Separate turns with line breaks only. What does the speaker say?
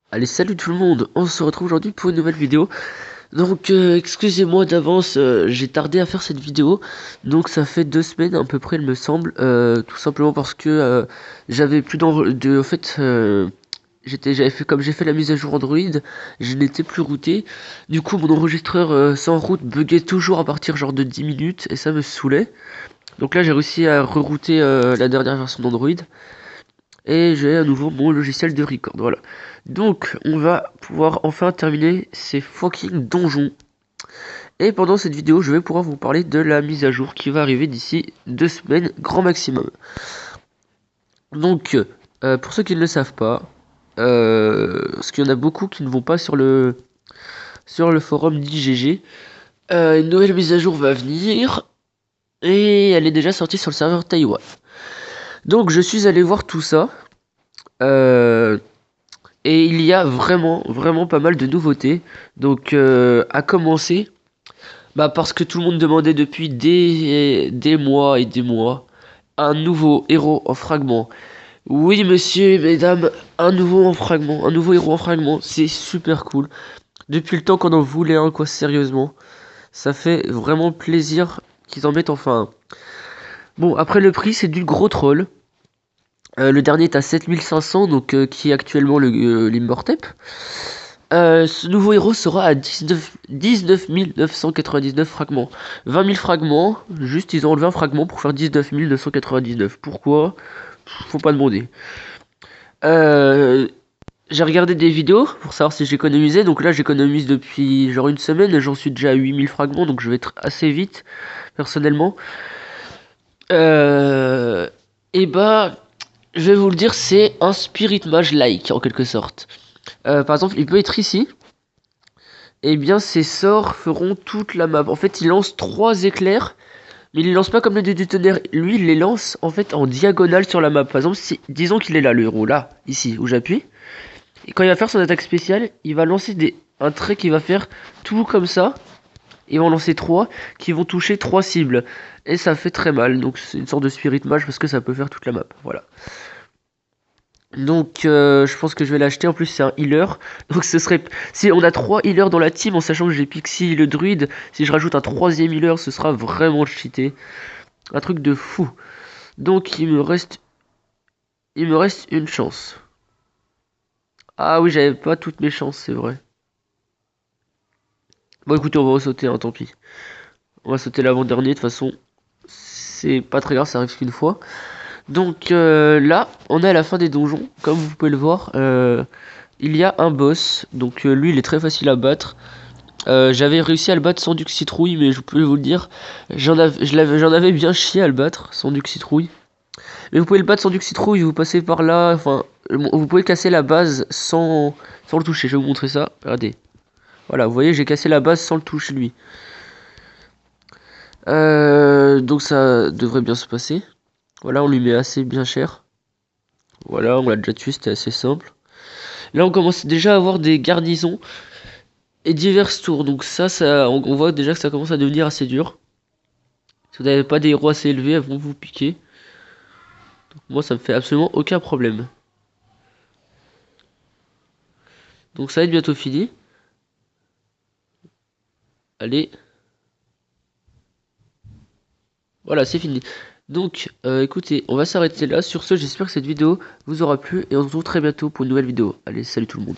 Allez, salut tout le monde, on se retrouve aujourd'hui pour une nouvelle vidéo. Donc excusez-moi d'avance, j'ai tardé à faire cette vidéo. Donc ça fait 2 semaines à peu près il me semble, tout simplement parce que j'avais plus en fait j'avais fait comme j'ai fait la mise à jour Android, je n'étais plus routé. Du coup mon enregistreur sans route buguait toujours à partir genre de 10 minutes et ça me saoulait. Donc là j'ai réussi à rerouter la dernière version d'Android. Et j'ai à nouveau mon logiciel de record, voilà. Donc, on va pouvoir enfin terminer ces fucking donjons. Et pendant cette vidéo, je vais pouvoir vous parler de la mise à jour qui va arriver d'ici 2 semaines, grand maximum. Donc, pour ceux qui ne le savent pas, parce qu'il y en a beaucoup qui ne vont pas sur le forum d'IGG, une nouvelle mise à jour va venir, et elle est déjà sortie sur le serveur Taïwan. Donc, je suis allé voir tout ça. Et il y a vraiment pas mal de nouveautés. Donc à commencer, parce que tout le monde demandait depuis des mois et des mois un nouveau héros en fragment. Oui monsieur et mesdames, un nouveau héros en fragment, c'est super cool. Depuis le temps qu'on en voulait un, quoi, sérieusement. Ça fait vraiment plaisir qu'ils en mettent enfin un. Bon, après le prix, c'est du gros troll. Le dernier est à 7500, donc qui est actuellement l'Immortep. Ce nouveau héros sera à 19 999 fragments. 20 000 fragments, juste ils ont enlevé un fragment pour faire 19 999. Pourquoi? Faut pas demander. J'ai regardé des vidéos pour savoir si j'économisais. Donc là j'économise depuis genre une semaine et j'en suis déjà à 8000 fragments. Donc je vais être assez vite, personnellement. Et bah, je vais vous le dire, c'est un Spirit Mage-like en quelque sorte. Par exemple, il peut être ici. Et bien, ses sorts feront toute la map. En fait, il lance 3 éclairs, mais il les lance pas comme le dieu du tonnerre. Lui, il les lance en fait en diagonale sur la map. Par exemple, si, disons qu'il est là, le héros, là, ici, où j'appuie. Et quand il va faire son attaque spéciale, il va lancer un trait qui va faire tout comme ça. Ils vont lancer 3 qui vont toucher 3 cibles. Et ça fait très mal. Donc c'est une sorte de Spirit Mage parce que ça peut faire toute la map. Voilà. Donc je pense que je vais l'acheter. En plus c'est un healer. Donc ce serait... Si on a 3 healers dans la team, en sachant que j'ai Pixie, le druide, si je rajoute un 3ème healer, ce sera vraiment cheaté. Un truc de fou. Donc il me reste une chance. Ah oui, j'avais pas toutes mes chances, c'est vrai. Bon écoutez, on va sauter, hein, tant pis. On va sauter l'avant-dernier, de toute façon. C'est pas très grave, ça arrive qu'une fois. Donc là, on est à la fin des donjons. Comme vous pouvez le voir, il y a un boss. Donc lui, il est très facile à battre. J'avais réussi à le battre sans Duc Citrouille, mais je peux vous le dire, j'en avais bien chié à le battre sans Duc Citrouille. Mais vous pouvez le battre sans Duc Citrouille, vous passez par là, enfin, vous pouvez casser la base sans le toucher. Je vais vous montrer ça. Regardez. Voilà, vous voyez, j'ai cassé la base sans le toucher lui. Donc ça devrait bien se passer. Voilà, on lui met assez bien cher. Voilà, on l'a déjà tué, c'était assez simple. Là, on commence déjà à avoir des garnisons et diverses tours. Donc on voit déjà que ça commence à devenir assez dur. Si vous n'avez pas des héros assez élevés, elles vont vous piquer. Donc, moi, ça me fait absolument aucun problème. Donc ça va être bientôt fini. Allez. Voilà, c'est fini. Donc, écoutez, on va s'arrêter là. Sur ce, j'espère que cette vidéo vous aura plu. Et on se retrouve très bientôt pour une nouvelle vidéo. Allez, salut tout le monde.